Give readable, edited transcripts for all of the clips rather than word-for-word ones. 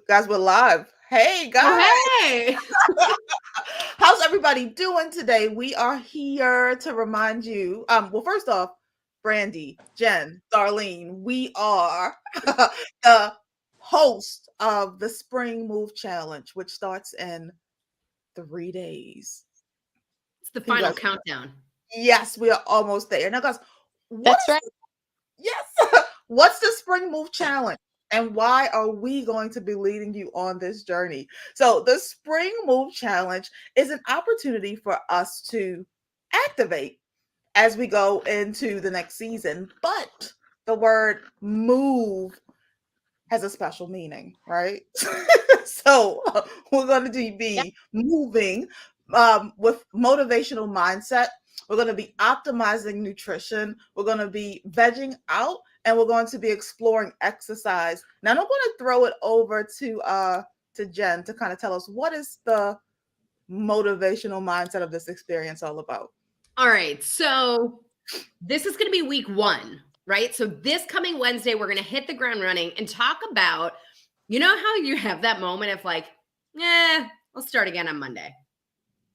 Guys, we're live. Hey, Oh, guys. hey. How's everybody doing today? We are here to remind you. Well, first off, Brandy, Jen, Darlene, we are the host of the Spring Move Challenge, which starts in 3 days. It's the Can you final guys? countdown. Yes, we are almost there. Now, guys, what That's is right. yes? What's the Spring Move Challenge? And why are we going to be leading you on this journey? So, the Spring Move Challenge is an opportunity for us to activate as we go into the next season. But the word move has a special meaning, right? So, we're going to Yep. be moving with motivational mindset. We're going to be optimizing nutrition. We're going to be vegging out, and we're going to be exploring exercise. Now, I'm going to throw it over to Jen to kind of tell us what is the motivational mindset of this experience all about. All right. So this is going to be week 1, right? So this coming Wednesday, we're going to hit the ground running and talk about, you know, how you have that moment of like, I'll start again on Monday,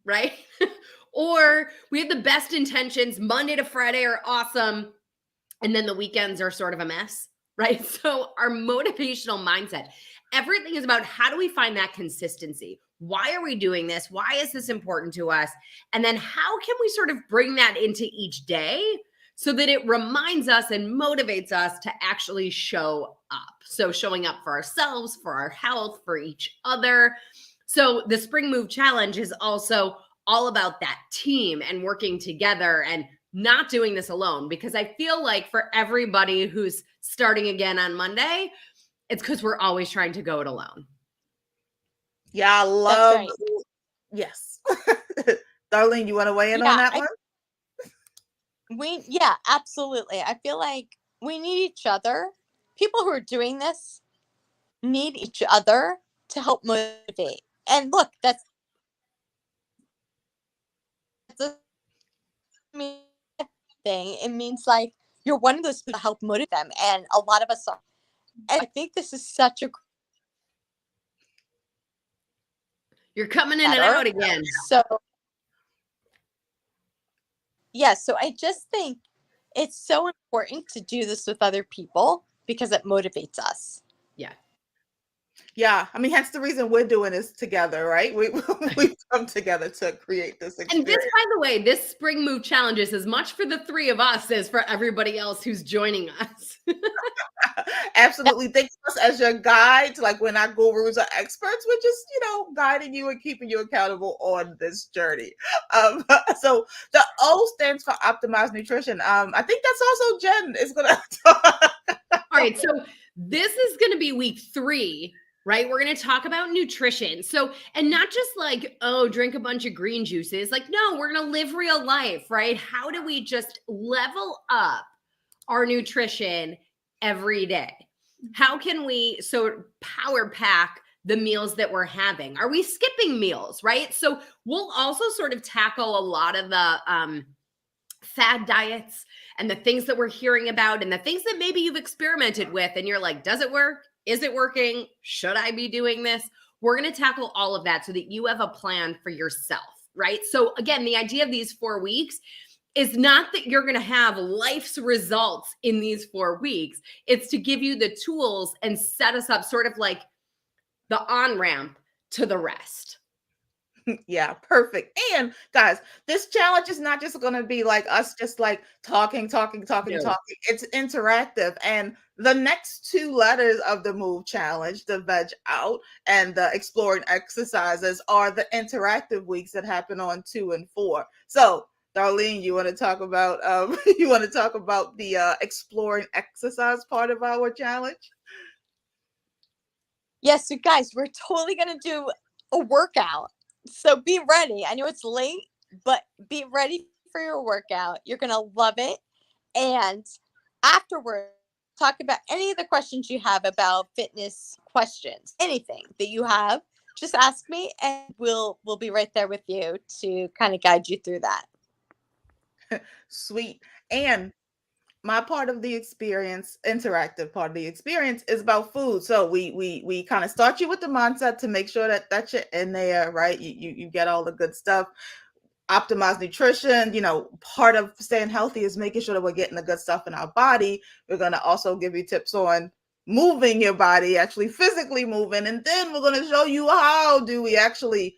right? Or we have the best intentions. Monday to Friday are awesome. And then the weekends are sort of a mess, right? So our motivational mindset, everything is about how do we find that consistency? Why are we doing this? Why is this important to us? And then how can we sort of bring that into each day so that it reminds us and motivates us to actually show up? So showing up for ourselves, for our health, for each other. So the Spring Move Challenge is also all about that team and working together and not doing this alone, because I feel like for everybody who's starting again on Monday, it's because we're always trying to go it alone. Yeah, I That's love. right. Yes. Darlene, you want to weigh in on Yeah, that one? yeah, absolutely. I feel like we need each other. People who are doing this need each other to help motivate. And look, that's a thing. It means like you're one of those people to help motivate them, and a lot of us are. And I think this is such a You're coming in and better. out again. So yeah, so I just think it's so important to do this with other people because it motivates us. Yeah. Yeah, I mean, hence the reason we're doing this together, right? We've come together to create this And this, experience. by the way, this Spring Move Challenge is as much for the 3 of us as for everybody else who's joining us. Absolutely. Think of us as your guide. Like we're not gurus or experts. We're just, guiding you and keeping you accountable on this journey. Um, so the O stands for optimized nutrition. I think that's also Jen is gonna All right. So this is going to be week 3, right? We're going to talk about nutrition. So, and not just like, oh, drink a bunch of green juices. Like, no, we're going to live real life, right? How do we just level up our nutrition every day? How can we power pack the meals that we're having? Are we skipping meals, right? So we'll also sort of tackle a lot of the fad diets and the things that we're hearing about and the things that maybe you've experimented with and you're like, does it work? Is it working? Should I be doing this? We're going to tackle all of that so that you have a plan for yourself, right? So again, the idea of these 4 weeks is not that you're going to have life's results in these 4 weeks. It's to give you the tools and set us up sort of like the on-ramp to the rest. Yeah, perfect. And guys, this challenge is not just going to be like us just like talking. No. It's interactive. And the next 2 letters of the move challenge, the veg out and the exploring exercises, are the interactive weeks that happen on 2 and 4. So Darlene, you want to talk about you want to talk about the exploring exercise part of our challenge? Yes, so guys, we're totally going to do a workout. So be ready. I know it's late, but be ready for your workout. You're going to love it. And afterwards, talk about any of the questions you have about fitness questions, anything that you have. Just ask me and we'll be right there with you to kind of guide you through that. Sweet. And my part of the experience, interactive part of the experience, is about food. So we kind of start you with the mindset to make sure that you're in there, right? You get all the good stuff. Optimize nutrition. Part of staying healthy is making sure that we're getting the good stuff in our body. We're going to also give you tips on moving your body, actually physically moving, and then we're going to show you how do we actually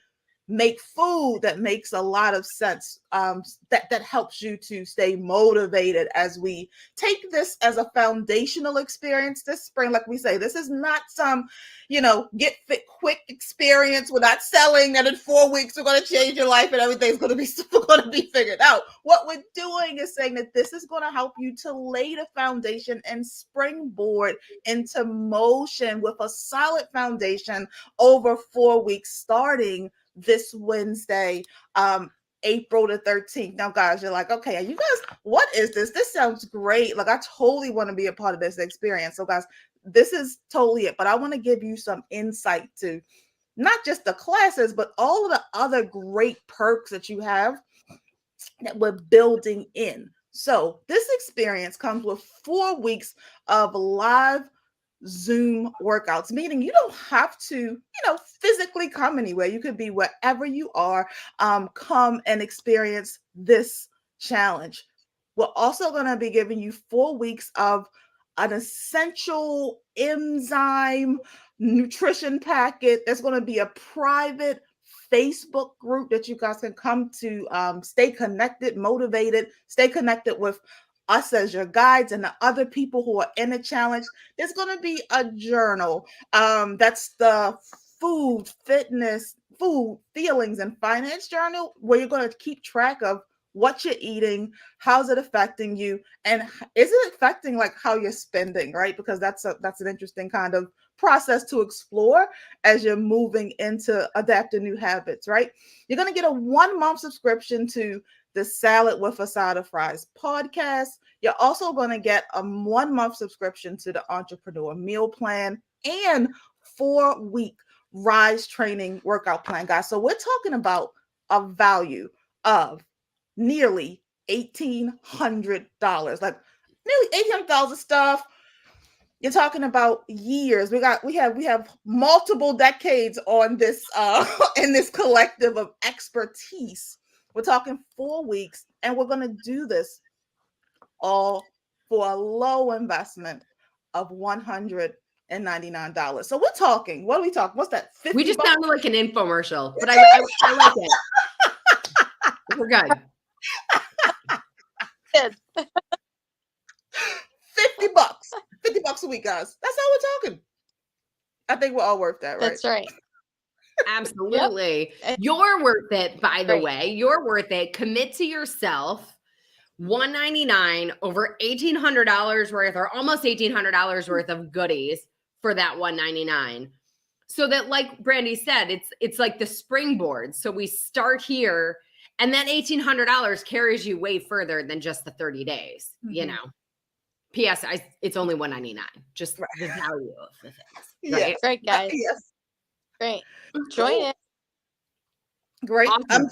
make food that makes a lot of sense, that helps you to stay motivated as we take this as a foundational experience this spring. Like we say, this is not some get fit quick experience. We're not selling that in 4 weeks we're going to change your life and everything's going to be figured out. What we're doing is saying that this is going to help you to lay the foundation and springboard into motion with a solid foundation over 4 weeks, starting this Wednesday, April the 13th. Now, guys, you're like, okay, you guys, what is this? This sounds great. Like, I totally want to be a part of this experience. So, guys, this is totally it. But I want to give you some insight to not just the classes, but all of the other great perks that you have that we're building in. So, this experience comes with 4 weeks of live Zoom workouts, meaning you don't have to, physically come anywhere. You could be wherever you are. Come and experience this challenge. We're also going to be giving you 4 weeks of an essential enzyme nutrition packet. There's going to be a private Facebook group that you guys can come to, stay connected, motivated, stay connected with us as your guides and the other people who are in the challenge. There's going to be a journal. That's the food, fitness, food, feelings, and finance journal, where you're going to keep track of what you're eating, how's it affecting you, and is it affecting like how you're spending, right? Because that's an interesting kind of process to explore as you're moving into adapting new habits, right? You're going to get a 1-month subscription to the Salad with a Side of Fries podcast. You're also going to get a 1-month subscription to the Entrepreneur Meal Plan and 4-week Rise Training Workout Plan, guys. So we're talking about a value of nearly $1,800, like nearly $1,800 of stuff. You're talking about years. We have multiple decades on this in this collective of expertise. We're talking 4 weeks, and we're going to do this all for a low investment of $199. So we're talking, what are we talking? What's that? 50 We just bucks? sounded like an infomercial, but I like it. We're good. Good. $50 a week, guys. That's how we're talking. I think we're all worth that, right? That's right. Absolutely. Yep. You're worth it, by the Great. way. You're worth it. Commit to yourself. $199 over $1,800 worth, or almost $1,800 worth of goodies for that $199. So that, like Brandy said, it's like the springboard. So we start here, and that $1,800 carries you way further than just the 30 days. You know. P.S. It's only $199. Just the value of the things. Right? Yes. Great, guys. Yes. Great. Join it. Great. Awesome.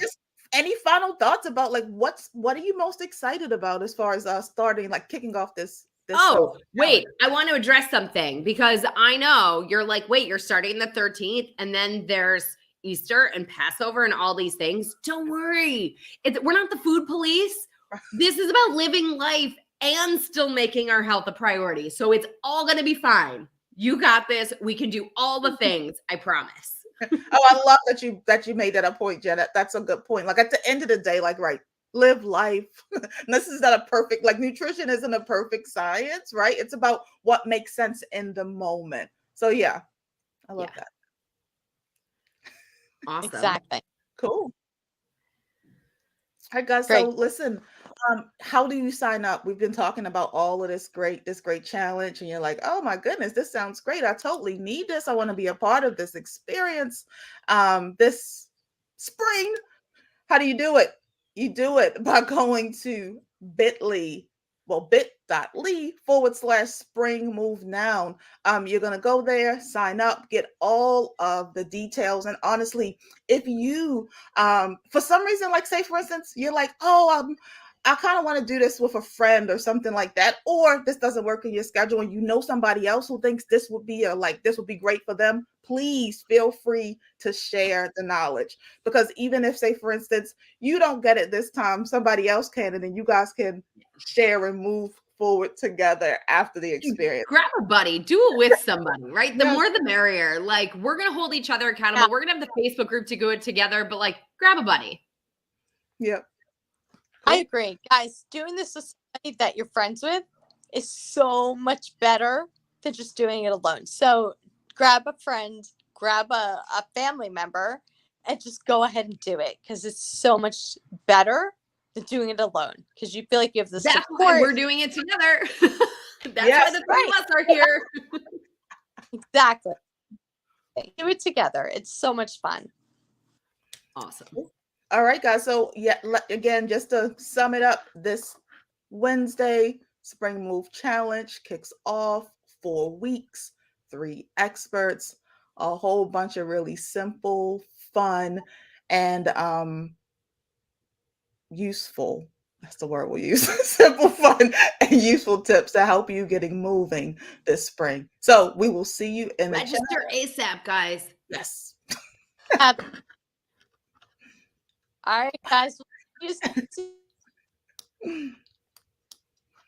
Any final thoughts about like what are you most excited about as far as starting, like kicking off this? Oh, wait, I want to address something, because I know you're like, wait, you're starting the 13th and then there's Easter and Passover and all these things. Don't worry. We're not the food police. This is about living life and still making our health a priority. So it's all going to be fine. You got this. We can do all the things. I promise. Oh, I love that you made that a point, Jen. That's a good point. Like at the end of the day, like, right, live life. This is not a perfect, like nutrition isn't a perfect science, right? It's about what makes sense in the moment. So yeah, I love that. Awesome. Exactly. Cool. All right, guys. Great. So listen, how do you sign up? We've been talking about all of this great challenge, and you're like, oh my goodness, this sounds great. I totally need this. I want to be a part of this experience this spring. How do you do it? You do it by going to bit.ly/spring move now. You're going to go there, sign up, get all of the details. And honestly, if you, for some reason, like say for instance, you're like, oh, I kind of want to do this with a friend or something like that, or this doesn't work in your schedule and you know somebody else who thinks this would be this would be great for them, please feel free to share the knowledge. Because even if, say, for instance, you don't get it this time, somebody else can, and then you guys can share and move forward together after the experience. Grab a buddy, do it with somebody, right? The Yes. more the merrier. Like, we're gonna hold each other accountable. Yeah. We're gonna have the Facebook group to do it together, but like, grab a buddy. Yep. I agree. Guys, doing this with somebody that you're friends with is so much better than just doing it alone. So grab a friend, grab a family member, and just go ahead and do it because it's so much better than doing it alone because you feel like you have the That's support. why we're doing it together. That's why Yes, the three of us are here. Exactly. Do it together. It's so much fun. Awesome. All right, guys. So again, just to sum it up, this Wednesday Spring Move Challenge kicks off 4 weeks, 3 experts, a whole bunch of really simple, fun, and useful. That's the word we'll use. Simple, fun, and useful tips to help you getting moving this spring. So we will see you in the chat. Register ASAP, guys. Yes. All right, guys. We'll see you soon.